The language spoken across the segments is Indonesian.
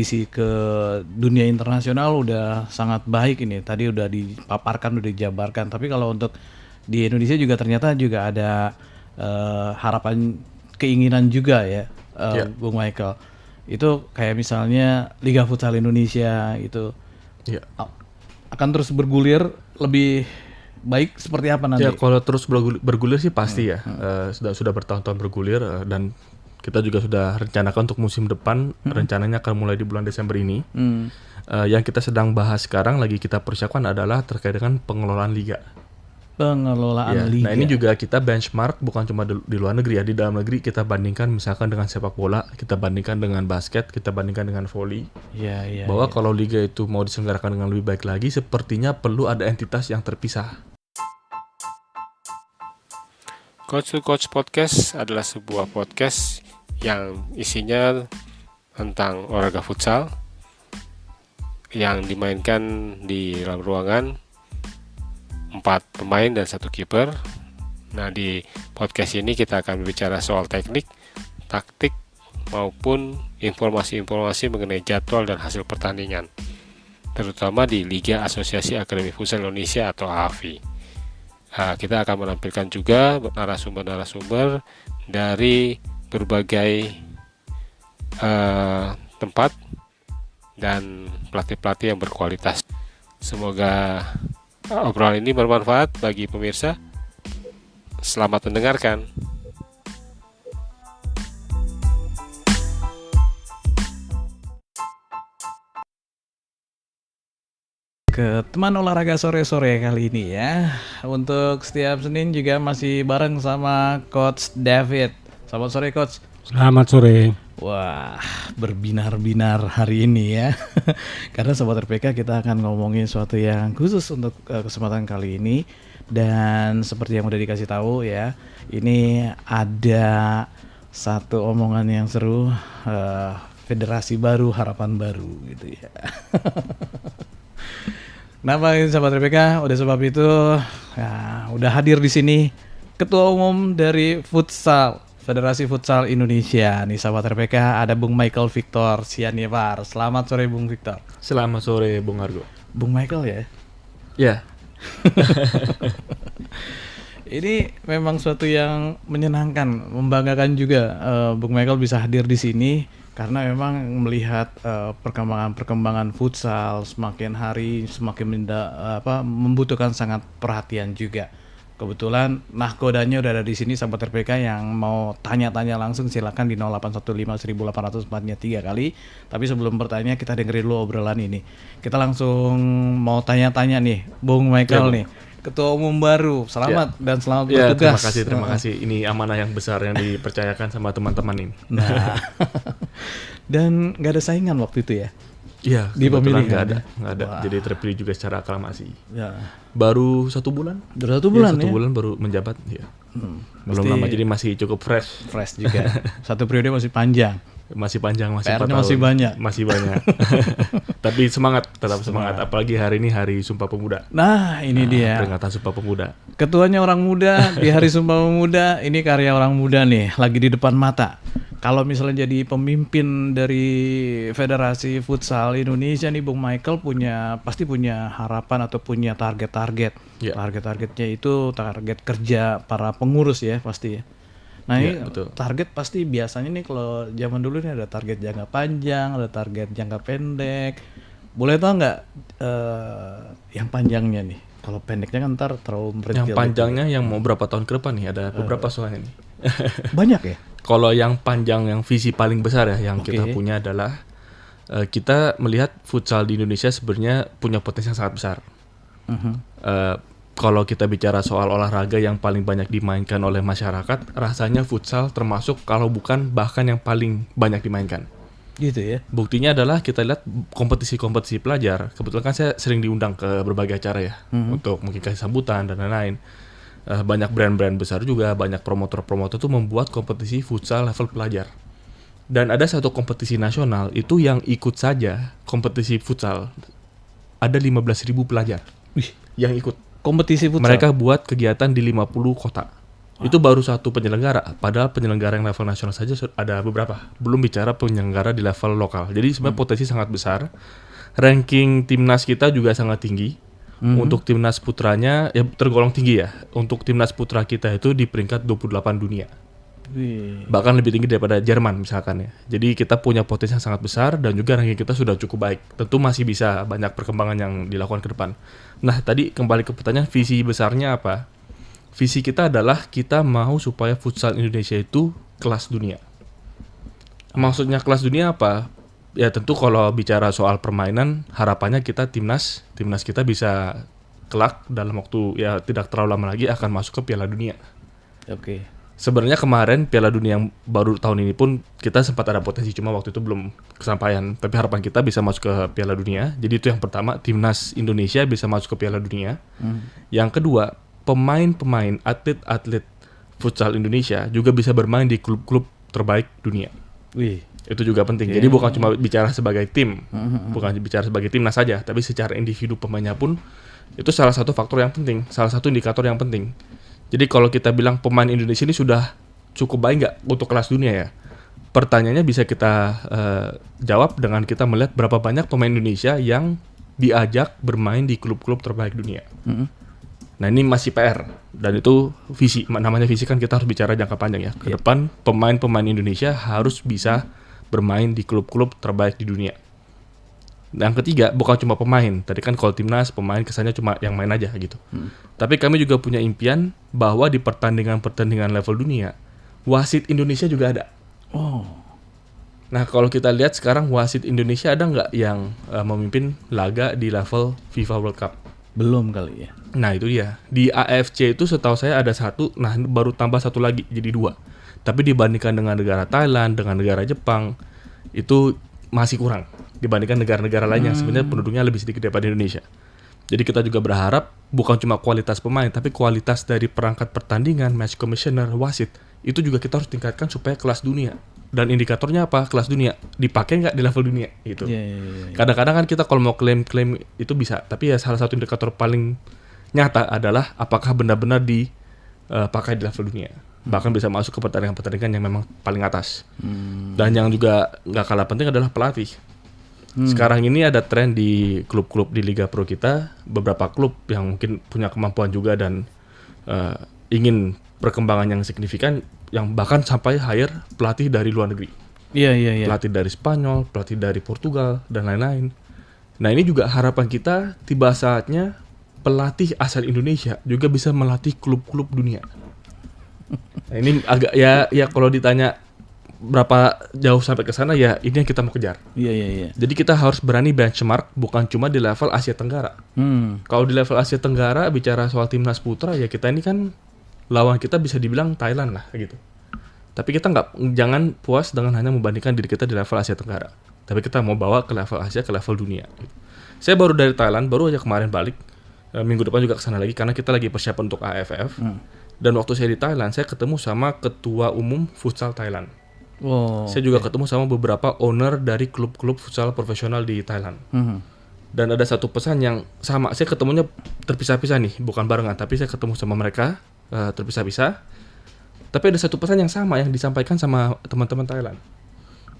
kompetisi ke dunia internasional udah sangat baik ini. Tadi udah dipaparkan, udah dijabarkan. Tapi kalau untuk di Indonesia juga ternyata juga ada harapan, keinginan juga ya, Bung Michael. Itu kayak misalnya Liga Futsal Indonesia itu akan terus bergulir lebih baik seperti apa nanti? Ya kalau terus bergulir sih pasti ya. Sudah bertahun-tahun bergulir dan kita juga sudah rencanakan untuk musim depan. Rencananya akan mulai di bulan Desember ini. Yang kita sedang bahas sekarang lagi kita persiapkan adalah terkait dengan pengelolaan liga. Pengelolaan liga. Nah ini juga kita benchmark bukan cuma di luar negeri ya, di dalam negeri kita bandingkan misalkan dengan sepak bola, kita bandingkan dengan basket, kita bandingkan dengan volley. Bahwa kalau liga itu mau diselenggarakan dengan lebih baik lagi, sepertinya perlu ada entitas yang terpisah. Coach to Coach Podcast adalah sebuah podcast yang isinya tentang olahraga futsal yang dimainkan di dalam ruangan 4 pemain dan 1 kiper. Nah, di podcast ini kita akan berbicara soal teknik, taktik, maupun informasi-informasi mengenai jadwal dan hasil pertandingan, terutama di Liga Asosiasi Akademi Futsal Indonesia atau AFI. Kita akan menampilkan juga narasumber-narasumber dari berbagai tempat dan pelatih-pelatih yang berkualitas. Semoga obrolan ini bermanfaat bagi pemirsa. Selamat mendengarkan. Ke teman olahraga sore-sore kali ini ya. Untuk setiap Senin juga masih bareng sama Coach David. Selamat sore Coach. Selamat sore. Wah, berbinar-binar hari ini ya. Karena Sobat RPK kita akan ngomongin sesuatu yang khusus untuk kesempatan kali ini. Dan seperti yang udah dikasih tahu ya, ini ada satu omongan yang seru, federasi baru, harapan baru gitu ya. Kenapa Sobat RPK? Udah sebab itu ya, udah hadir di sini Ketua Umum dari Futsal, Federasi Futsal Indonesia. Nih Sobat RPK, ada Bung Michael Victor Sianipar. Selamat sore Bung Victor. Selamat sore Bung Argo. Bung Michael ya? Ya. Ini memang suatu yang menyenangkan, membanggakan juga Bung Michael bisa hadir di sini karena memang melihat perkembangan futsal semakin hari semakin membutuhkan sangat perhatian juga. Kebetulan nahkodanya udah ada di sini Sahabat RPK yang mau tanya-tanya langsung silakan di 0815-1804-nya 3 kali. Tapi sebelum bertanya kita dengerin dulu obrolan ini. Kita langsung mau tanya-tanya nih Bung Michael nih, Ketua Umum baru. Selamat dan selamat bertugas. Terima kasih. Ini amanah yang besar yang dipercayakan sama teman-teman ini. Nah. Dan gak ada saingan waktu itu ya? Iya, di pemilihan nggak ada. Wah. Jadi terpilih juga secara aklamasi. Ya. Baru 1 bulan. Baru 1 bulan ya? 1 bulan baru menjabat. Ya. Belum lama, jadi masih cukup fresh. Fresh juga. 1 periode masih panjang. Masih panjang, masih 4 PR-nya tahun. masih banyak. Tapi tetap semangat. Apalagi hari ini Hari Sumpah Pemuda. Nah, ini dia. Peringatan Sumpah Pemuda. Ketuanya orang muda di Hari Sumpah Pemuda. Ini karya orang muda nih, lagi di depan mata. Kalau misalnya jadi pemimpin dari Federasi Futsal Indonesia nih, Bung Michael pasti punya harapan atau punya target-target. Yeah. Target-targetnya itu target kerja para pengurus ya pasti ya. Nah ini betul. Target pasti biasanya nih kalau zaman dulu nih ada target jangka panjang, ada target jangka pendek. Boleh tau nggak yang panjangnya nih? Kalau pendeknya kan ntar terlalu merintil. Yang panjangnya yang mau berapa tahun ke depan nih? Ada beberapa soalnya nih. Banyak ya? Kalau yang panjang, yang visi paling besar ya yang kita punya adalah kita melihat futsal di Indonesia sebenarnya punya potensi yang sangat besar. Kalau kita bicara soal olahraga yang paling banyak dimainkan oleh masyarakat, rasanya futsal termasuk kalau bukan bahkan yang paling banyak dimainkan. Gitu ya. Buktinya adalah kita lihat kompetisi-kompetisi pelajar. Kebetulan kan saya sering diundang ke berbagai acara ya, untuk mungkin kasih sambutan dan lain-lain. Banyak brand-brand besar juga, banyak promotor-promotor itu membuat kompetisi futsal level pelajar. Dan ada satu kompetisi nasional itu yang ikut saja kompetisi futsal. Ada 15.000 pelajar yang ikut. Kompetisi futsal? Mereka buat kegiatan di 50 kota. Itu baru satu penyelenggara, padahal penyelenggara yang level nasional saja ada beberapa. Belum bicara penyelenggara di level lokal. Jadi sebenarnya potensi sangat besar. Ranking timnas kita juga sangat tinggi. Untuk timnas putranya ya tergolong tinggi ya. Untuk timnas putra kita itu di peringkat 28 dunia. Wih. Bahkan lebih tinggi daripada Jerman misalkan ya. Jadi kita punya potensi yang sangat besar dan juga ranking kita sudah cukup baik. Tentu masih bisa banyak perkembangan yang dilakukan ke depan. Nah, tadi kembali ke pertanyaan visi besarnya apa? Visi kita adalah kita mau supaya futsal Indonesia itu kelas dunia. Maksudnya kelas dunia apa? Ya tentu kalau bicara soal permainan, harapannya kita timnas kita bisa kelak dalam waktu ya tidak terlalu lama lagi akan masuk ke Piala Dunia. Oke. Sebenarnya kemarin Piala Dunia yang baru tahun ini pun kita sempat ada potensi, cuma waktu itu belum kesampaian. Tapi harapan kita bisa masuk ke Piala Dunia. Jadi itu yang pertama, timnas Indonesia bisa masuk ke Piala Dunia. Yang kedua, pemain-pemain atlet-atlet futsal Indonesia juga bisa bermain di klub-klub terbaik dunia. Wih. Itu juga penting. Jadi bukan cuma bicara sebagai tim, bukan bicara sebagai timnas saja, tapi secara individu pemainnya pun itu salah satu faktor yang penting, salah satu indikator yang penting. Jadi kalau kita bilang pemain Indonesia ini sudah cukup baik nggak untuk kelas dunia ya? Pertanyaannya bisa kita jawab dengan kita melihat berapa banyak pemain Indonesia yang diajak bermain di klub-klub terbaik dunia. Nah ini masih PR dan itu visi. Namanya visi kan kita harus bicara jangka panjang ya. Ke depan pemain-pemain Indonesia harus bisa bermain di klub-klub terbaik di dunia. Yang ketiga, bukan cuma pemain. Tadi kan kalau timnas, pemain kesannya cuma yang main aja gitu. Tapi kami juga punya impian bahwa di pertandingan-pertandingan level dunia, wasit Indonesia juga ada. Oh. Nah, kalau kita lihat sekarang wasit Indonesia ada nggak yang memimpin laga di level FIFA World Cup? Belum kali ya. Nah, itu dia. Di AFC itu setahu saya ada satu, nah baru tambah satu lagi, jadi 2. Tapi dibandingkan dengan negara Thailand, dengan negara Jepang, itu masih kurang dibandingkan negara-negara lain yang sebenarnya penduduknya lebih sedikit daripada Indonesia. Jadi kita juga berharap bukan cuma kualitas pemain, tapi kualitas dari perangkat pertandingan, match commissioner, wasit, itu juga kita harus tingkatkan supaya kelas dunia. Dan indikatornya apa? Kelas dunia. Dipakai nggak di level dunia? Gitu. Kadang-kadang kan kita kalau mau klaim-klaim itu bisa, tapi ya salah satu indikator paling nyata adalah apakah benar-benar dipakai di level dunia. Bahkan bisa masuk ke pertandingan-pertandingan yang memang paling atas. Dan yang juga nggak kalah penting adalah pelatih. Sekarang ini ada tren di klub-klub di Liga Pro kita, beberapa klub yang mungkin punya kemampuan juga dan ingin perkembangan yang signifikan, yang bahkan sampai hire pelatih dari luar negeri. Iya. Pelatih dari Spanyol, pelatih dari Portugal, dan lain-lain. Nah ini juga harapan kita, tiba saatnya pelatih asal Indonesia juga bisa melatih klub-klub dunia. Nah, ini agak ya kalau ditanya berapa jauh sampai ke sana ya ini yang kita mau kejar. Iya. Jadi kita harus berani benchmark bukan cuma di level Asia Tenggara. Kalau di level Asia Tenggara bicara soal timnas putra ya kita ini kan lawan kita bisa dibilang Thailand lah gitu. Tapi kita jangan puas dengan hanya membandingkan diri kita di level Asia Tenggara. Tapi kita mau bawa ke level Asia, ke level dunia. Gitu. Saya baru dari Thailand, baru aja kemarin balik. Minggu depan juga kesana lagi karena kita lagi persiapan untuk AFF. Dan waktu saya di Thailand, saya ketemu sama ketua umum futsal Thailand. Saya juga ketemu sama beberapa owner dari klub-klub futsal profesional di Thailand. Dan ada satu pesan yang sama. Saya ketemunya terpisah-pisah nih, bukan barengan. Tapi saya ketemu sama mereka terpisah-pisah. Tapi ada satu pesan yang sama yang disampaikan sama teman-teman Thailand.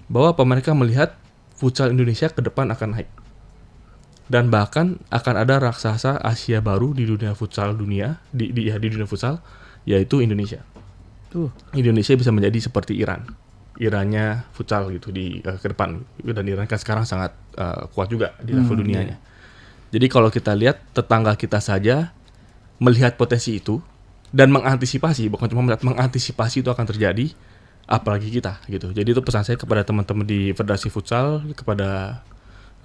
Bahwa mereka melihat futsal Indonesia ke depan akan naik. Dan bahkan akan ada raksasa Asia baru di dunia futsal dunia, di dunia futsal, yaitu Indonesia. Indonesia bisa menjadi seperti Irannya futsal gitu ke depan. Dan Iran kan sekarang sangat kuat juga di level dunianya. Jadi kalau kita lihat tetangga kita saja melihat potensi itu dan mengantisipasi, bukan cuma melihat, mengantisipasi itu akan terjadi, apalagi kita gitu. Jadi itu pesan saya kepada teman-teman di Federasi Futsal, kepada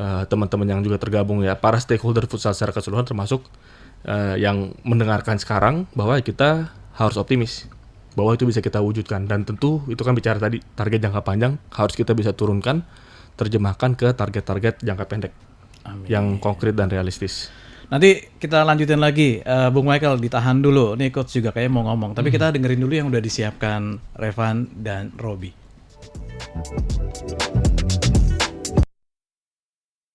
teman-teman yang juga tergabung ya, para stakeholder futsal secara keseluruhan termasuk yang mendengarkan sekarang, bahwa kita harus optimis bahwa itu bisa kita wujudkan. Dan tentu itu kan bicara tadi target jangka panjang harus kita bisa turunkan, terjemahkan ke target-target jangka pendek. Amin. Yang konkret dan realistis. Nanti kita lanjutin lagi, Bung Michael ditahan dulu. Nih coach juga kayak mau ngomong, tapi kita dengerin dulu yang udah disiapkan Revan dan Robi.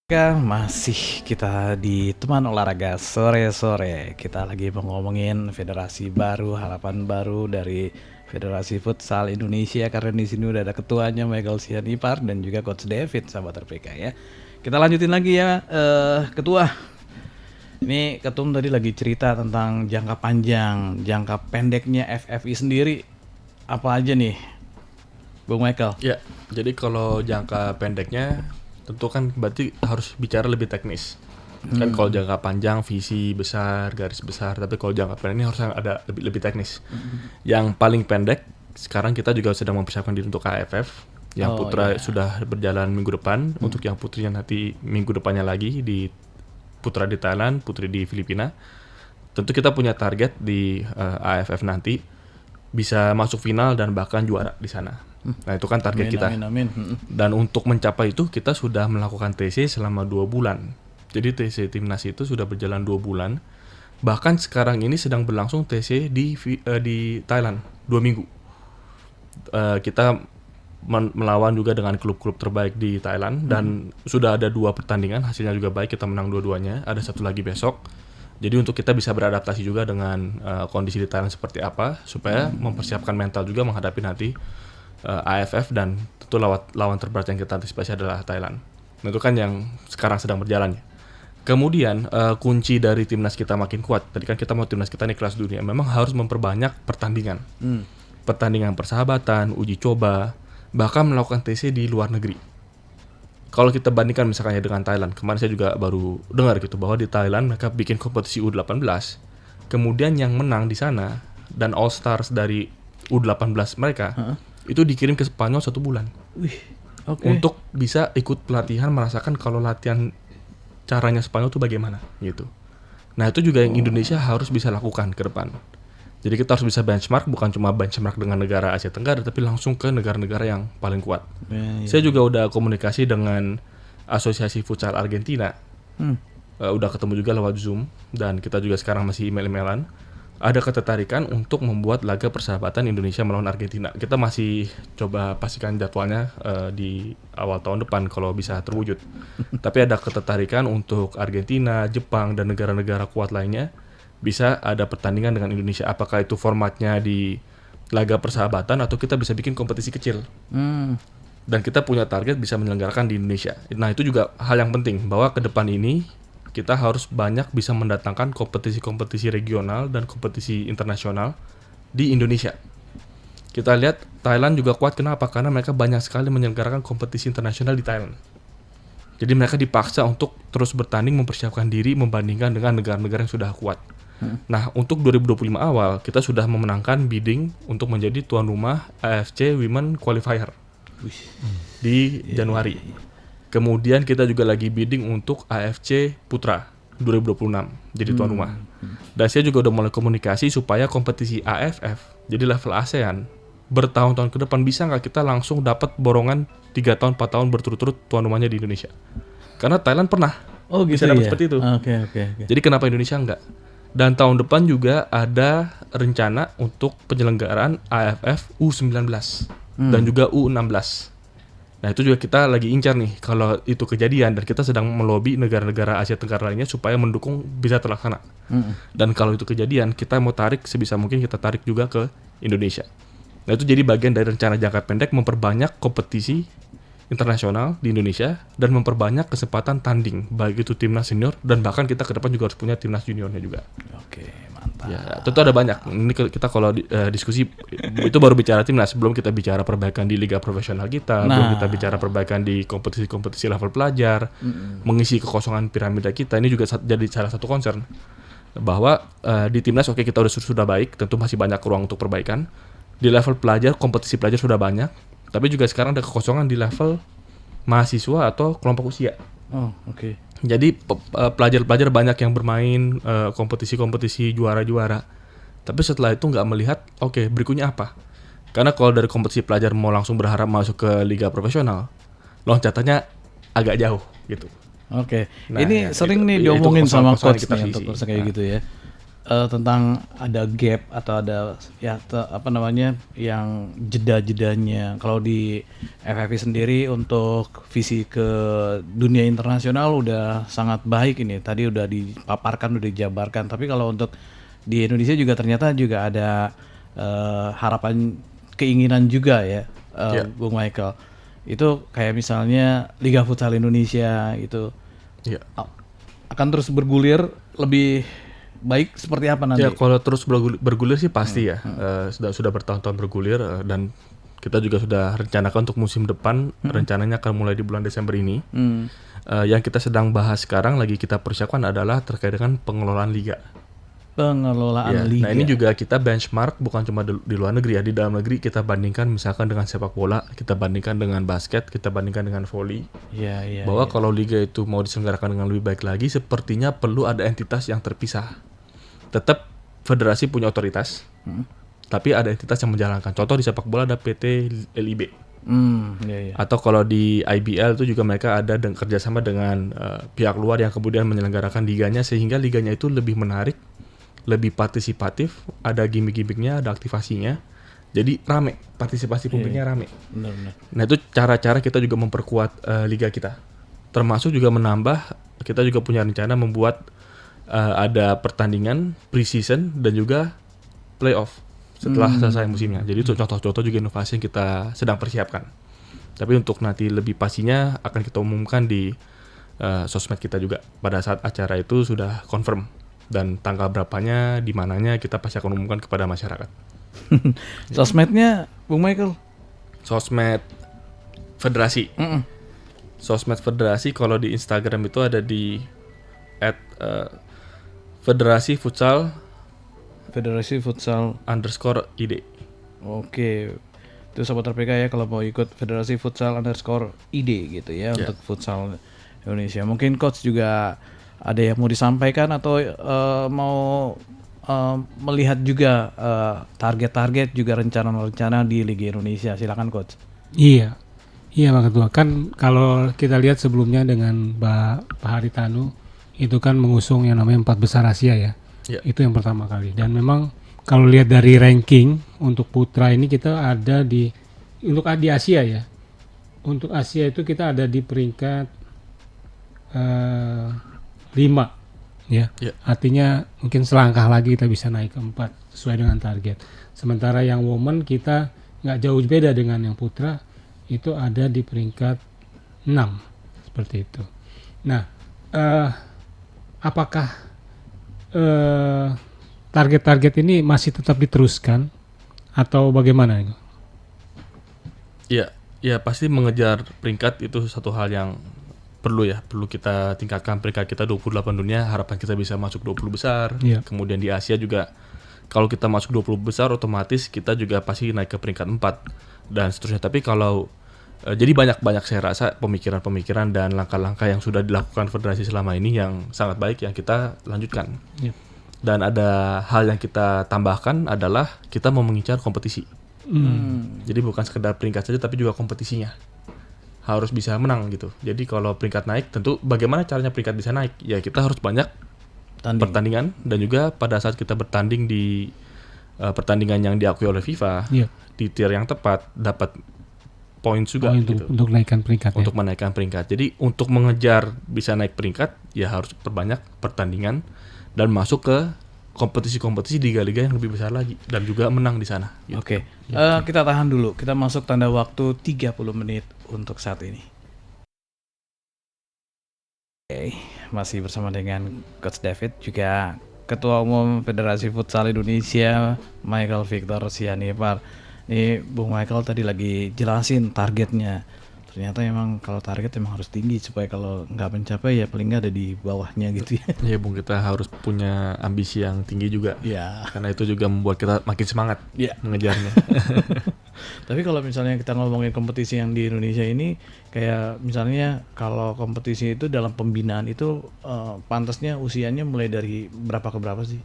Masih kita di teman olahraga sore-sore. Kita lagi mau ngomongin federasi baru, harapan baru dari Federasi Futsal Indonesia, karena di sini udah ada ketuanya Michael Sianipar dan juga Coach David, sahabat RPK ya. Kita lanjutin lagi ya, ketua. Ini ketum tadi lagi cerita tentang jangka panjang, jangka pendeknya FFI sendiri apa aja nih, Bung Michael? Ya, jadi kalau jangka pendeknya tentu kan berarti harus bicara lebih teknis. Kan kalau jangka panjang visi besar, garis besar, tapi kalau jangka pendek ini harus ada lebih teknis. Yang paling pendek sekarang kita juga sedang mempersiapkan diri untuk AFF. Yang putra sudah berjalan minggu depan, untuk yang putrinya nanti minggu depannya lagi di putra di Thailand, putri di Filipina. Tentu kita punya target di AFF nanti bisa masuk final dan bahkan juara di sana. Nah itu kan target kita. Amin. Dan untuk mencapai itu kita sudah melakukan TC selama 2 bulan. Jadi TC Timnas itu sudah berjalan 2 bulan. Bahkan sekarang ini sedang berlangsung TC di Thailand 2 minggu. Kita melawan juga dengan klub-klub terbaik di Thailand dan sudah ada 2 pertandingan, hasilnya juga baik, kita menang dua-duanya. Ada 1 lagi besok. Jadi untuk kita bisa beradaptasi juga dengan kondisi di Thailand seperti apa, supaya mempersiapkan mental juga menghadapi nanti AFF, dan tentu lawan terberat yang kita antisipasi adalah Thailand. Nah, itu kan yang sekarang sedang berjalan ya. Kemudian kunci dari timnas kita makin kuat. Tadi kan kita mau timnas kita nih kelas dunia, memang harus memperbanyak pertandingan. Pertandingan persahabatan, uji coba, bahkan melakukan TC di luar negeri. Kalau kita bandingkan misalnya dengan Thailand, kemarin saya juga baru dengar gitu bahwa di Thailand mereka bikin kompetisi U18, kemudian yang menang di sana dan All Stars dari U18 mereka itu dikirim ke Spanyol 1 bulan. Untuk bisa ikut pelatihan, merasakan kalau latihan caranya Spanyol itu bagaimana gitu. Nah itu juga yang Indonesia harus bisa lakukan ke depan. Jadi kita harus bisa benchmark, bukan cuma benchmark dengan negara Asia Tenggara, tapi langsung ke negara-negara yang paling kuat. Saya juga udah komunikasi dengan Asosiasi Futsal Argentina. Udah ketemu juga lewat Zoom, dan kita juga sekarang masih email-emailan. Ada ketertarikan untuk membuat laga persahabatan Indonesia melawan Argentina. Kita masih coba pastikan jadwalnya di awal tahun depan kalau bisa terwujud. Tapi ada ketertarikan untuk Argentina, Jepang, dan negara-negara kuat lainnya bisa ada pertandingan dengan Indonesia. Apakah itu formatnya di laga persahabatan atau kita bisa bikin kompetisi kecil. Dan kita punya target bisa menyelenggarakan di Indonesia. Nah itu juga hal yang penting, bahwa ke depan ini kita harus banyak bisa mendatangkan kompetisi-kompetisi regional dan kompetisi internasional di Indonesia. Kita lihat Thailand juga kuat, kenapa? Karena mereka banyak sekali menyelenggarakan kompetisi internasional di Thailand. Jadi mereka dipaksa untuk terus bertanding, mempersiapkan diri membandingkan dengan negara-negara yang sudah kuat. Nah untuk 2025 awal kita sudah memenangkan bidding untuk menjadi tuan rumah AFC Women Qualifier di Januari. Kemudian kita juga lagi bidding untuk AFC Putra 2026 jadi tuan rumah. Dan saya juga udah mulai komunikasi supaya kompetisi AFF jadi level ASEAN bertahun-tahun ke depan bisa nggak kita langsung dapat borongan 3 tahun 4 tahun berturut-turut tuan rumahnya di Indonesia. Karena Thailand pernah bisa dapat seperti itu. Jadi kenapa Indonesia enggak? Dan tahun depan juga ada rencana untuk penyelenggaraan AFF U19 dan juga U16. Nah itu juga kita lagi incar nih kalau itu kejadian, dan kita sedang melobi negara-negara Asia Tenggara lainnya supaya mendukung bisa terlaksana. Dan kalau itu kejadian, kita mau tarik sebisa mungkin kita tarik juga ke Indonesia. Nah itu jadi bagian dari rencana jangka pendek memperbanyak kompetisi internasional di Indonesia dan memperbanyak kesempatan tanding baik itu timnas senior dan bahkan kita ke depan juga harus punya timnas juniornya juga. Oke, mantap. Ya, tentu ada banyak. Ini kita kalau diskusi itu baru bicara timnas, belum kita bicara perbaikan di liga profesional kita, belum kita bicara perbaikan di kompetisi-kompetisi level pelajar, mengisi kekosongan piramida kita. Ini juga jadi salah satu concern bahwa di timnas oke kita sudah baik, tentu masih banyak ruang untuk perbaikan. Di level pelajar, kompetisi pelajar sudah banyak, tapi juga sekarang ada kekosongan di level mahasiswa atau kelompok usia. Jadi pelajar-pelajar banyak yang bermain kompetisi-kompetisi juara-juara, tapi setelah itu nggak melihat berikutnya apa. Karena kalau dari kompetisi pelajar mau langsung berharap masuk ke liga profesional, loncatannya agak jauh gitu. Ini sering nih diomongin sama coach nih untuk kayak gitu ya. tentang ada gap atau ada ya apa namanya yang jeda-jedanya. Kalau di FFV sendiri untuk visi ke dunia internasional udah sangat baik ini. Tadi udah dipaparkan, udah dijabarkan. Tapi kalau untuk di Indonesia juga ternyata juga ada harapan, keinginan juga ya, Bung Michael. Itu kayak misalnya Liga Futsal Indonesia itu akan terus bergulir lebih baik seperti apa nanti? Ya kalau terus bergulir sih pasti ya. Sudah bertahun-tahun bergulir dan kita juga sudah rencanakan untuk musim depan. Rencananya akan mulai di bulan Desember ini. Yang kita sedang bahas sekarang lagi kita persiapkan adalah terkait dengan pengelolaan liga. Pengelolaan liga. Nah ini juga kita benchmark bukan cuma di luar negeri ya, di dalam negeri kita bandingkan misalkan dengan sepak bola, kita bandingkan dengan basket, kita bandingkan dengan volley. Bahwa kalau liga itu mau diselenggarakan dengan lebih baik lagi, sepertinya perlu ada entitas yang terpisah. Tetap federasi punya otoritas, tapi ada entitas yang menjalankan. Contoh di sepak bola ada PT LIB. Atau kalau di IBL itu juga mereka ada kerjasama dengan pihak luar yang kemudian menyelenggarakan liganya, sehingga liganya itu lebih menarik, lebih partisipatif, ada gimmick-gimmicknya, ada aktivasinya, jadi rame, partisipasi publiknya rame. Benar-benar. Nah itu cara-cara kita juga memperkuat liga kita, termasuk juga menambah, kita juga punya rencana membuat ada pertandingan pre-season dan juga playoff setelah selesai musimnya. Jadi itu contoh-contoh juga inovasi yang kita sedang persiapkan. Tapi untuk nanti lebih pastinya akan kita umumkan di sosmed kita juga pada saat acara itu sudah confirm. Dan tanggal berapanya, di mananya kita pasti akan umumkan kepada masyarakat. Sosmednya, Bung Michael? Sosmed federasi. Sosmed federasi kalau di Instagram itu ada di @federasi futsal _id. Oke. Itu Sobat RPK ya kalau mau ikut Federasi Futsal _id gitu ya untuk futsal Indonesia. Mungkin coach juga ada yang mau disampaikan atau mau melihat juga target-target juga rencana-rencana di Liga Indonesia. Silakan coach. Iya Pak Ketua. Kan kalau kita lihat sebelumnya dengan Pak Haritanu itu kan mengusung yang namanya 4 besar Asia ya. Itu yang pertama kali. Dan memang kalau lihat dari ranking untuk putra ini kita ada untuk di Asia ya. Untuk Asia itu kita ada di peringkat 5 ya. Artinya mungkin selangkah lagi kita bisa naik ke 4 sesuai dengan target. Sementara yang woman kita nggak jauh beda dengan yang putra, itu ada di peringkat 6 seperti itu. Nah, apakah target-target ini masih tetap diteruskan atau bagaimana? Ya pasti mengejar peringkat itu satu hal yang perlu kita tingkatkan peringkat kita 28 dunia, harapan kita bisa masuk 20 besar. Kemudian di Asia juga kalau kita masuk 20 besar otomatis kita juga pasti naik ke peringkat 4 dan seterusnya. Tapi kalau jadi banyak saya rasa pemikiran-pemikiran dan langkah-langkah yang sudah dilakukan federasi selama ini yang sangat baik yang kita lanjutkan. Dan ada hal yang kita tambahkan adalah kita mau mengincar kompetisi. Jadi bukan sekedar peringkat saja tapi juga kompetisinya harus bisa menang gitu. Jadi kalau peringkat naik, tentu bagaimana caranya peringkat bisa naik? Ya kita harus banyak pertandingan dan juga pada saat kita bertanding di pertandingan yang diakui oleh FIFA di tier yang tepat dapat poin juga gitu. Untuk menaikkan peringkat. Untuk menaikkan peringkat. Jadi untuk mengejar bisa naik peringkat ya harus perbanyak pertandingan dan masuk ke kompetisi-kompetisi di liga-liga yang lebih besar lagi dan juga menang di sana. Gitu. Oke. Kita tahan dulu. Kita masuk tanda waktu 30 menit untuk saat ini. Oke, masih bersama dengan Coach David juga Ketua Umum Federasi Futsal Indonesia Michael Victor Sianipar. Nih Bung Michael tadi lagi jelasin targetnya. Ternyata emang kalau target emang harus tinggi supaya kalau nggak mencapai ya paling nggak ada di bawahnya gitu ya. Iya Bung, kita harus punya ambisi yang tinggi juga. Karena itu juga membuat kita makin semangat mengejarnya. Tapi kalau misalnya kita ngomongin kompetisi yang di Indonesia ini, kayak misalnya kalau kompetisi itu dalam pembinaan itu pantasnya usianya mulai dari berapa ke berapa sih?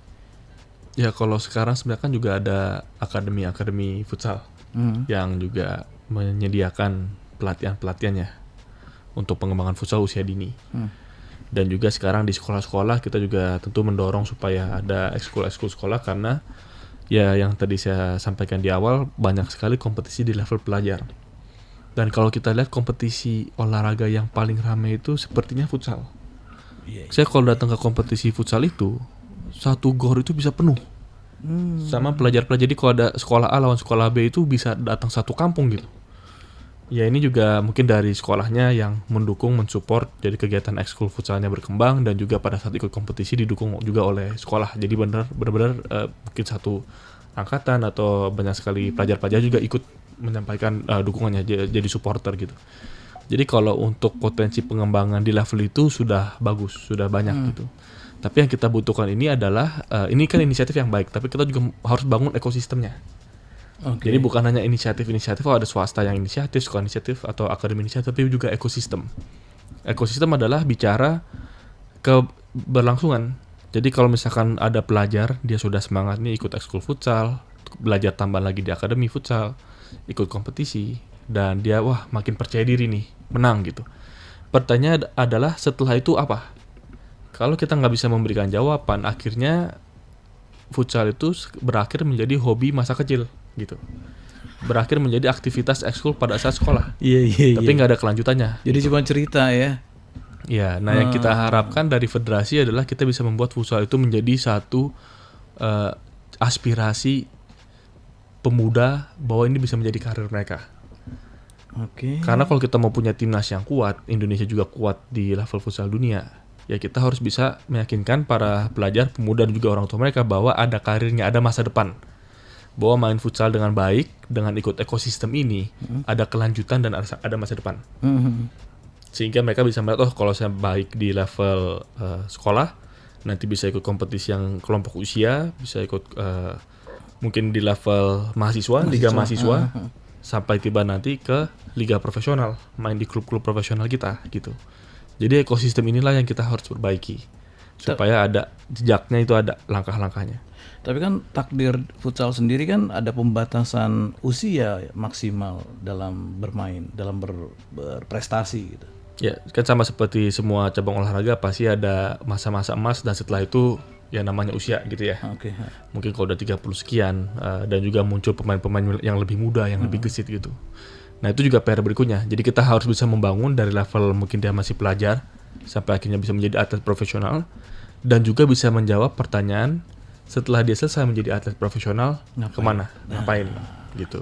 Ya kalau sekarang sebenarnya kan juga ada akademi futsal yang juga menyediakan pelatihan-pelatihannya untuk pengembangan futsal usia dini. Dan juga sekarang di sekolah-sekolah kita juga tentu mendorong supaya ada ekskul sekolah, karena ya yang tadi saya sampaikan di awal, banyak sekali kompetisi di level pelajar. Dan kalau kita lihat kompetisi olahraga yang paling ramai itu sepertinya futsal. Saya kalau datang ke kompetisi futsal itu, satu gor itu bisa penuh. Sama pelajar-pelajar. Jadi kalau ada sekolah A lawan sekolah B itu bisa datang satu kampung gitu. Ya ini juga mungkin dari sekolahnya yang mendukung, mensupport, jadi kegiatan ekskul futsalnya berkembang, dan juga pada saat ikut kompetisi didukung juga oleh sekolah. Jadi benar-benar mungkin satu angkatan atau banyak sekali pelajar-pelajar juga ikut menyampaikan dukungannya, jadi supporter gitu. Jadi kalau untuk potensi pengembangan di level itu sudah bagus, sudah banyak gitu. Tapi yang kita butuhkan ini adalah, ini kan inisiatif yang baik, tapi kita juga harus bangun ekosistemnya. Jadi bukan hanya inisiatif, ada swasta yang inisiatif, sekolah inisiatif, atau akademi inisiatif, tapi juga ekosistem. Ekosistem adalah bicara keberlangsungan. Jadi kalau misalkan ada pelajar, dia sudah semangat nih ikut ekskul futsal, belajar tambah lagi di akademi futsal, ikut kompetisi, dan dia makin percaya diri nih, menang gitu. Pertanyaan adalah setelah itu apa? Kalau kita nggak bisa memberikan jawaban, akhirnya futsal itu berakhir menjadi hobi masa kecil gitu, berakhir menjadi aktivitas ekskul pada saat sekolah. Tapi nggak ada kelanjutannya. Jadi cuma cerita ya. Ya, nah yang kita harapkan dari federasi adalah kita bisa membuat futsal itu menjadi satu aspirasi pemuda, bahwa ini bisa menjadi karir mereka. Karena kalau kita mau punya timnas yang kuat, Indonesia juga kuat di level futsal dunia, ya kita harus bisa meyakinkan para pelajar, pemuda, dan juga orang tua mereka bahwa ada karirnya, ada masa depan. Bahwa main futsal dengan baik, dengan ikut ekosistem ini, ada kelanjutan dan ada masa depan. Sehingga mereka bisa melihat, kalau saya baik di level sekolah, nanti bisa ikut kompetisi yang kelompok usia, bisa ikut mungkin di level mahasiswa, liga mahasiswa, sampai tiba nanti ke liga profesional, main di klub-klub profesional kita gitu. Jadi ekosistem inilah yang kita harus perbaiki, supaya ada jejaknya, itu ada langkah-langkahnya. Tapi kan takdir futsal sendiri kan ada pembatasan usia maksimal dalam bermain, dalam berprestasi gitu. Ya, kan sama seperti semua cabang olahraga, pasti ada masa-masa emas, dan setelah itu ya namanya usia gitu ya. Mungkin kalau udah 30 sekian, dan juga muncul pemain-pemain yang lebih muda, yang lebih gesit gitu. Nah itu juga PR berikutnya. Jadi kita harus bisa membangun dari level mungkin dia masih pelajar, sampai akhirnya bisa menjadi atlet profesional, dan juga bisa menjawab pertanyaan setelah dia selesai menjadi atlet profesional, kemana, ngapain gitu.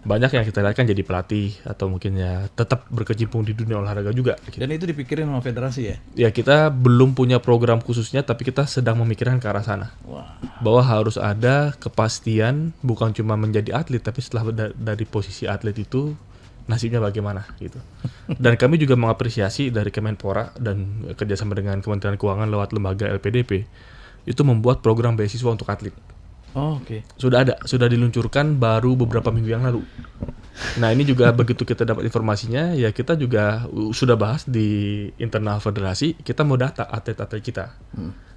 Banyak yang kita lihat kan jadi pelatih, atau mungkin ya tetap berkecimpung di dunia olahraga juga gitu. Dan itu dipikirin sama federasi ya? Ya kita belum punya program khususnya, tapi kita sedang memikirkan ke arah sana. Bahwa harus ada kepastian, bukan cuma menjadi atlet, tapi setelah dari posisi atlet itu nasibnya bagaimana gitu. Dan kami juga mengapresiasi dari Kemenpora dan kerjasama dengan Kementerian Keuangan lewat lembaga LPDP, itu membuat program beasiswa untuk atlet. Sudah diluncurkan baru beberapa minggu yang lalu. Nah ini juga begitu kita dapat informasinya, ya kita juga sudah bahas di internal federasi, kita mau data atlet-atlet kita.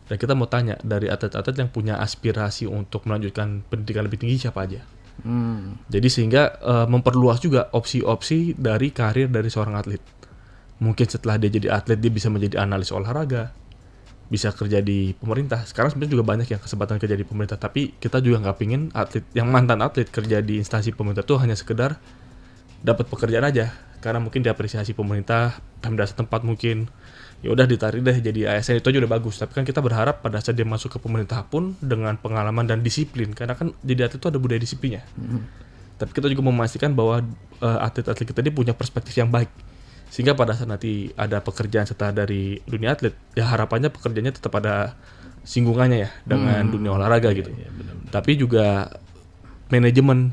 Dan kita mau tanya dari atlet-atlet yang punya aspirasi untuk melanjutkan pendidikan lebih tinggi siapa aja. Jadi sehingga memperluas juga opsi-opsi dari karir dari seorang atlet. Mungkin setelah dia jadi atlet, dia bisa menjadi analis olahraga, bisa kerja di pemerintah. Sekarang sebenarnya juga banyak yang kesempatan kerja di pemerintah, tapi kita juga nggak pingin atlet yang mantan atlet kerja di instansi pemerintah tuh hanya sekedar dapat pekerjaan aja, karena mungkin diapresiasi pemerintah, Pemda setempat mungkin, ya udah ditarik deh jadi ASN, itu aja udah bagus. Tapi kan kita berharap pada saat dia masuk ke pemerintah pun dengan pengalaman dan disiplin, karena kan jadi atlet itu ada budaya disiplinnya. Tapi kita juga memastikan bahwa atlet-atlet kita ini punya perspektif yang baik, sehingga pada saat nanti ada pekerjaan setelah dari dunia atlet, ya harapannya pekerjaannya tetap ada singgungannya ya dengan dunia olahraga gitu. Tapi juga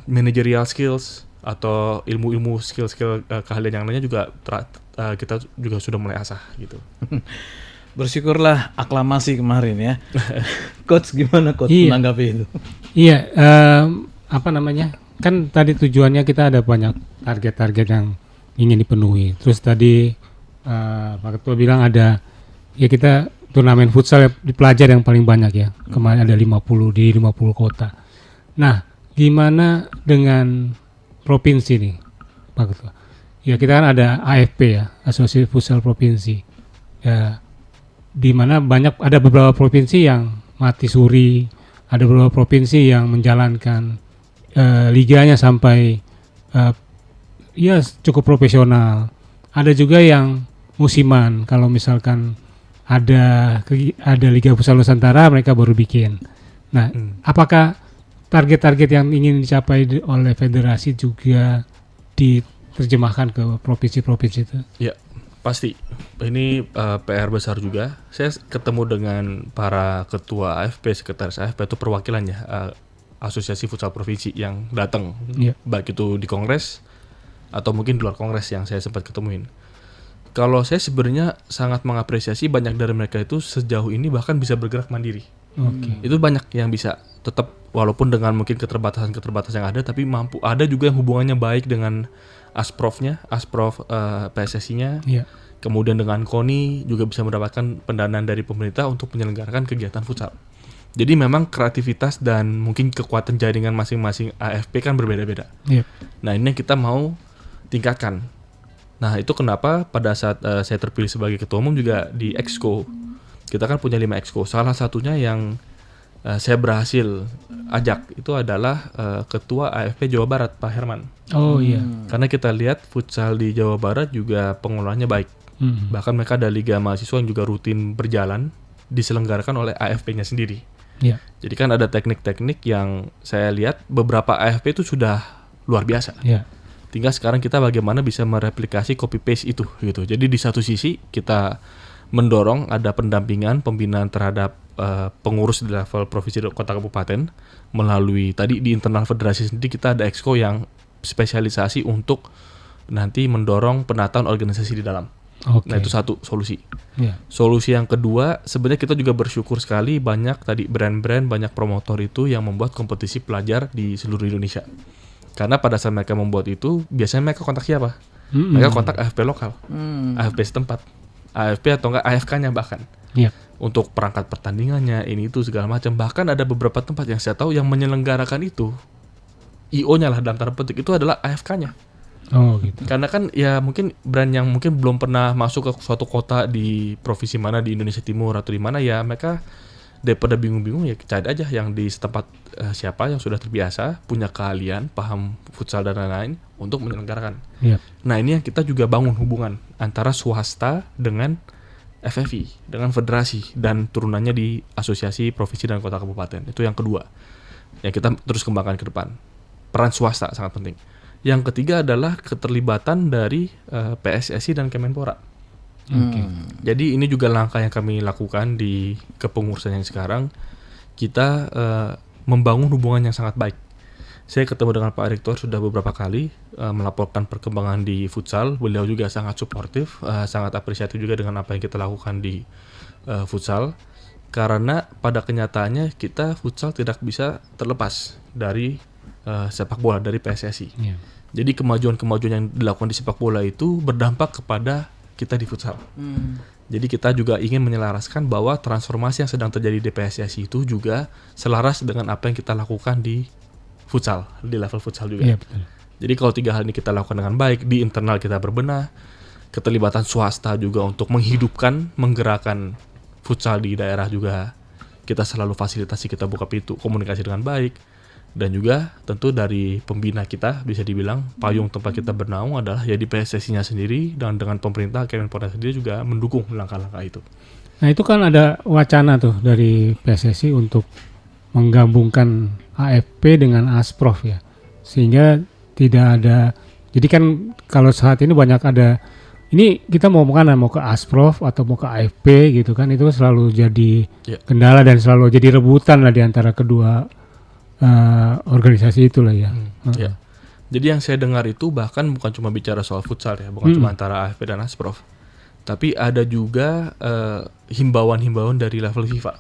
managerial skills atau ilmu-ilmu skill-skill keahlian yang lainnya juga kita juga sudah mulai asah gitu. Bersyukurlah aklamasi kemarin ya. Coach gimana coach menanggapi itu? Iya, kan tadi tujuannya kita ada banyak target-target yang ingin dipenuhi. Terus tadi Pak Ketua bilang ada, ya kita turnamen futsal di pelajar yang paling banyak ya. Kemarin ada 50 di 50 kota. Nah, gimana dengan provinsi nih Pak Ketua? Ya kita kan ada AFP ya, Asosiasi Futsal Provinsi. Ya, di mana ada beberapa provinsi yang mati suri, ada beberapa provinsi yang menjalankan liganya sampai ya cukup profesional. Ada juga yang musiman, kalau misalkan ada Liga Futsal Nusantara mereka baru bikin. Nah, apakah target-target yang ingin dicapai oleh federasi juga diterjemahkan ke provinsi-provinsi itu? Ya, pasti. Ini PR besar juga. Saya ketemu dengan para ketua AFP, sekretaris AFP itu perwakilannya Asosiasi Futsal Provinsi yang datang, baik itu di kongres atau mungkin di luar kongres yang saya sempat ketemuin. Kalau saya sebenarnya sangat mengapresiasi banyak dari mereka itu sejauh ini bahkan bisa bergerak mandiri. Itu banyak yang bisa tetap walaupun dengan mungkin keterbatasan yang ada, tapi mampu. Ada juga yang hubungannya baik dengan Asprof PSSI-nya. Kemudian dengan KONI juga bisa mendapatkan pendanaan dari pemerintah untuk menyelenggarakan kegiatan futsal. Jadi memang kreativitas dan mungkin kekuatan jaringan masing-masing AFP kan berbeda-beda. Nah, ini yang kita mau tingkatkan. Nah, itu kenapa pada saat saya terpilih sebagai ketua umum juga di Exco. Kita kan punya 5 Exco. Salah satunya yang saya berhasil ajak itu adalah ketua AFP Jawa Barat, Pak Herman. Karena kita lihat futsal di Jawa Barat juga pengelolaannya baik. Bahkan mereka ada liga mahasiswa yang juga rutin berjalan, diselenggarakan oleh AFP-nya sendiri. Jadi kan ada teknik-teknik yang saya lihat beberapa AFP itu sudah luar biasa. Tinggal sekarang kita bagaimana bisa mereplikasi copy paste itu gitu. Jadi di satu sisi kita mendorong ada pendampingan pembinaan terhadap pengurus di level provinsi dan kota kabupaten melalui tadi di internal federasi sendiri kita ada exco yang spesialisasi untuk nanti mendorong penataan organisasi di dalam. Nah, itu satu solusi. Solusi yang kedua, sebenarnya kita juga bersyukur sekali banyak tadi brand-brand, banyak promotor itu yang membuat kompetisi pelajar di seluruh Indonesia. Karena pada saat mereka membuat itu, biasanya mereka kontak siapa? Mereka kontak AFP lokal, AFP setempat, AFP atau enggak AFK-nya bahkan. Untuk perangkat pertandingannya, ini itu segala macam. Bahkan ada beberapa tempat yang saya tahu yang menyelenggarakan itu, IO-nya lah dalam tanda petik itu adalah AFK-nya. Gitu. Karena kan ya mungkin brand yang mungkin belum pernah masuk ke suatu kota di provinsi mana di Indonesia Timur atau di mana ya mereka daripada bingung-bingung ya cari aja yang di setempat siapa yang sudah terbiasa, punya keahlian, paham futsal dan lain-lain untuk menyelenggarakan. Nah, ini yang kita juga bangun hubungan antara swasta dengan FFI, dengan federasi dan turunannya di asosiasi provinsi dan kota kabupaten. Itu yang kedua. Yang kita terus kembangkan ke depan. Peran swasta sangat penting. Yang ketiga adalah keterlibatan dari PSSI dan Kemenpora. Jadi ini juga langkah yang kami lakukan di kepengurusan yang sekarang. Kita membangun hubungan yang sangat baik. Saya ketemu dengan Pak Rektor sudah beberapa kali melaporkan perkembangan di futsal. Beliau juga sangat suportif, sangat apresiatif juga dengan apa yang kita lakukan di futsal. Karena pada kenyataannya kita futsal tidak bisa terlepas dari sepak bola, dari PSSI. Jadi kemajuan-kemajuan yang dilakukan di sepak bola itu berdampak kepada kita di futsal. Jadi kita juga ingin menyelaraskan bahwa transformasi yang sedang terjadi di PSSI itu juga selaras dengan apa yang kita lakukan di futsal, di level futsal juga. Betul. Jadi kalau 3 hal ini kita lakukan dengan baik, di internal kita berbenah, keterlibatan swasta juga untuk menghidupkan, menggerakkan futsal di daerah juga kita selalu fasilitasi, kita buka pintu komunikasi dengan baik. Dan juga tentu dari pembina kita bisa dibilang payung tempat kita bernaung adalah ya di PSSI-nya sendiri dan dengan pemerintah Kemenpora sendiri juga mendukung langkah-langkah itu. Nah, itu kan ada wacana tuh dari PSSI untuk menggabungkan AFP dengan Asprof ya. Sehingga tidak ada, jadi kan kalau saat ini banyak ada, ini kita mau kemana, mau ke Asprof atau mau ke AFP gitu kan, itu selalu jadi kendala dan selalu jadi rebutan lah di antara kedua organisasi itulah ya. Jadi yang saya dengar itu bahkan bukan cuma bicara soal futsal ya, bukan cuma antara AFP dan Asprof, tapi ada juga himbauan-himbauan dari level FIFA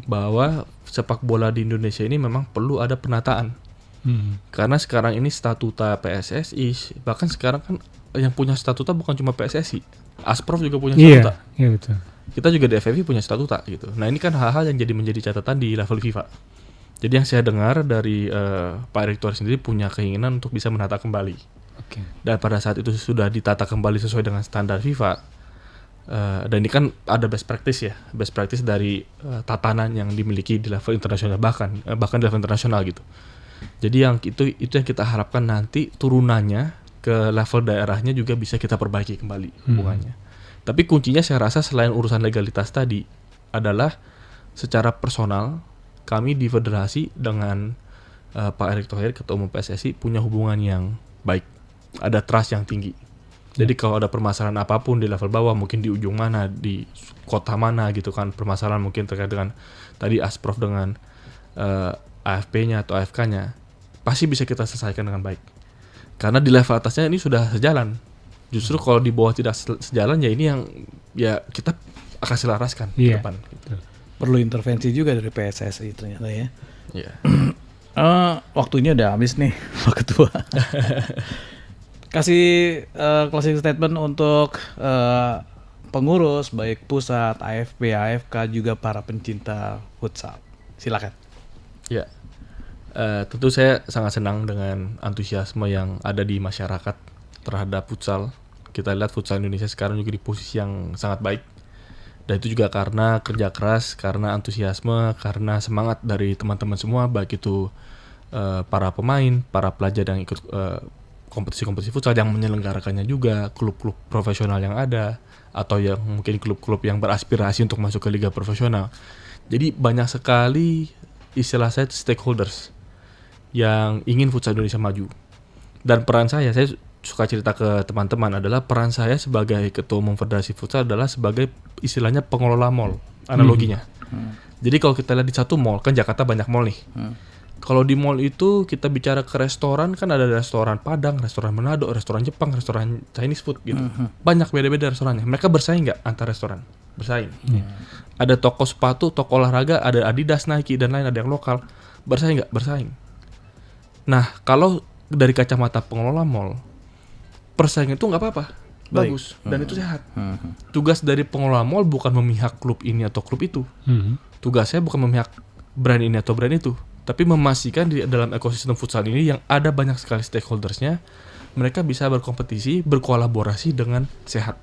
bahwa sepak bola di Indonesia ini memang perlu ada penataan. Karena sekarang ini statuta PSSI, bahkan sekarang kan yang punya statuta bukan cuma PSSI, Asprof juga punya statuta. Iya betul. Kita juga di FFI punya statuta gitu. Nah, ini kan hal-hal yang menjadi catatan di level FIFA. Jadi yang saya dengar dari Pak Rektor sendiri punya keinginan untuk bisa menata kembali. Dan pada saat itu sudah ditata kembali sesuai dengan standar FIFA, Dan ini kan ada best practice ya, best practice dari tatanan yang dimiliki di level internasional bahkan di level internasional gitu. Jadi yang itu yang kita harapkan nanti turunannya ke level daerahnya juga bisa kita perbaiki kembali hubungannya. Tapi kuncinya saya rasa selain urusan legalitas tadi adalah secara personal kami di federasi dengan Pak Erick Thohir Ketua Umum PSSI punya hubungan yang baik, ada trust yang tinggi. Jadi kalau ada permasalahan apapun di level bawah, mungkin di ujung mana, di kota mana gitu kan, permasalahan mungkin terkait dengan tadi Asprof dengan AFP-nya atau AFK-nya, pasti bisa kita selesaikan dengan baik. Karena di level atasnya ini sudah sejalan. Justru kalau di bawah tidak sejalan, ya ini yang ya kita akan selaraskan ke depan. Gitu. Perlu intervensi juga dari PSSI ternyata ya. Iya. Waktunya udah habis nih, Pak Ketua. Kasih closing statement untuk pengurus baik pusat, AFP, AFK juga para pencinta futsal. Silakan. Ya, tentu saya sangat senang dengan antusiasme yang ada di masyarakat terhadap futsal. Kita lihat futsal Indonesia sekarang juga di posisi yang sangat baik. Dan itu juga karena kerja keras, karena antusiasme, karena semangat dari teman-teman semua, baik itu para pemain, para pelajar yang ikut kompetisi-kompetisi futsal yang menyelenggarakannya juga, klub-klub profesional yang ada, atau yang mungkin klub-klub yang beraspirasi untuk masuk ke liga profesional. Jadi banyak sekali istilah saya stakeholders yang ingin futsal Indonesia maju. Dan peran saya suka cerita ke teman-teman adalah peran saya sebagai Ketua Umum Federasi Futsal adalah sebagai istilahnya pengelola mall, analoginya. Jadi kalau kita lihat di satu mall, kan Jakarta banyak mall nih. Kalau di mall itu kita bicara ke restoran, kan ada restoran Padang, restoran Manado, restoran Jepang, restoran Chinese food gitu. Banyak beda-beda restorannya. Mereka bersaing nggak antar restoran? Bersaing. Ada toko sepatu, toko olahraga, ada Adidas, Nike, dan lain, ada yang lokal. Bersaing nggak? Bersaing. Nah, kalau dari kacamata pengelola mall, persaingan itu nggak apa-apa. Bagus. Dan itu sehat. Tugas dari pengelola mall bukan memihak klub ini atau klub itu. Tugasnya bukan memihak brand ini atau brand itu, tapi memastikan di dalam ekosistem futsal ini yang ada banyak sekali stakeholdersnya, mereka bisa berkompetisi, berkolaborasi dengan sehat.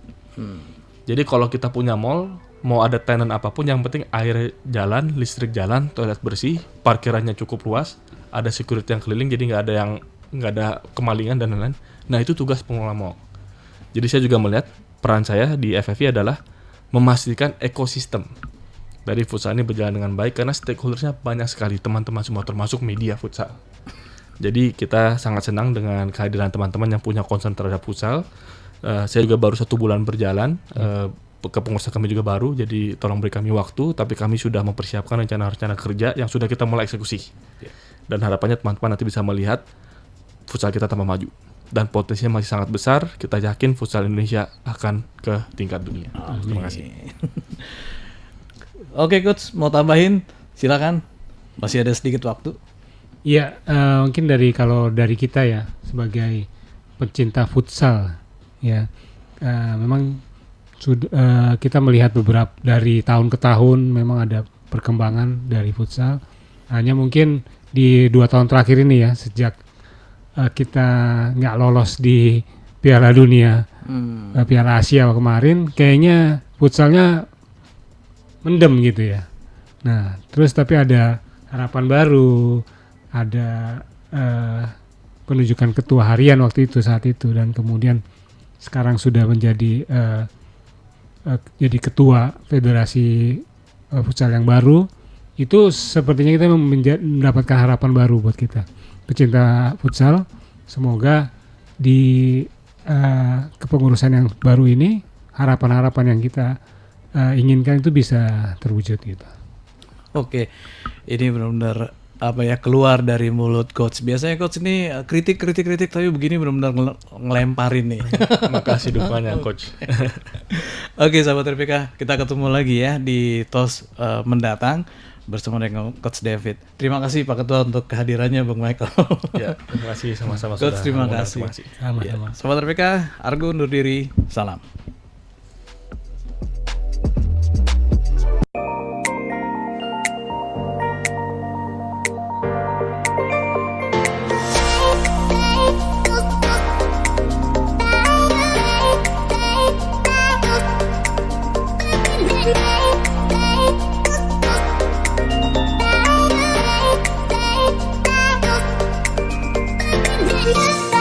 Jadi kalau kita punya mall, mau ada tenan apapun, yang penting air jalan, listrik jalan, toilet bersih, parkirannya cukup luas, ada security yang keliling, jadi nggak ada kemalingan dan lain-lain. Nah itu tugas pengelola mall. Jadi saya juga melihat peran saya di FFI adalah memastikan ekosistem dari futsal ini berjalan dengan baik, karena stakeholdersnya banyak sekali, teman-teman semua termasuk media futsal. Jadi kita sangat senang dengan kehadiran teman-teman yang punya concern terhadap futsal. Saya juga baru 1 bulan berjalan, kepengurusan kami juga baru, jadi tolong beri kami waktu, tapi kami sudah mempersiapkan rencana-rencana kerja yang sudah kita mulai eksekusi. Dan harapannya teman-teman nanti bisa melihat futsal kita tambah maju. Dan potensinya masih sangat besar, kita yakin futsal Indonesia akan ke tingkat dunia. Terima kasih. Oke Coach, mau tambahin? Silakan. Masih ada sedikit waktu. Iya, mungkin kalau dari kita ya sebagai pencinta futsal ya, memang kita melihat beberapa dari tahun ke tahun memang ada perkembangan dari futsal. Hanya mungkin di 2 tahun terakhir ini ya, sejak kita nggak lolos di Piala Dunia, Piala Asia kemarin, kayaknya futsalnya mendem gitu ya. Nah, terus tapi ada harapan baru, ada penunjukan ketua harian waktu itu saat itu, dan kemudian sekarang sudah menjadi jadi ketua federasi futsal yang baru. Itu sepertinya kita mendapatkan harapan baru buat kita pecinta futsal. Semoga di kepengurusan yang baru ini harapan-harapan yang kita inginkan itu bisa terwujud gitu. Oke, ini benar-benar keluar dari mulut Coach. Biasanya Coach ini kritik, tapi begini benar-benar ngelemparin nih. Makasih dukungannya Coach. Oke, sahabat RPK, kita ketemu lagi ya di TOS mendatang bersama dengan Coach David. Terima kasih Pak Ketua untuk kehadirannya, Bung Michael. Ya, terima kasih sama-sama. Coach, terima kasih. Sama-sama. Sahabat RPK, Argo undur diri. Salam. Thank you.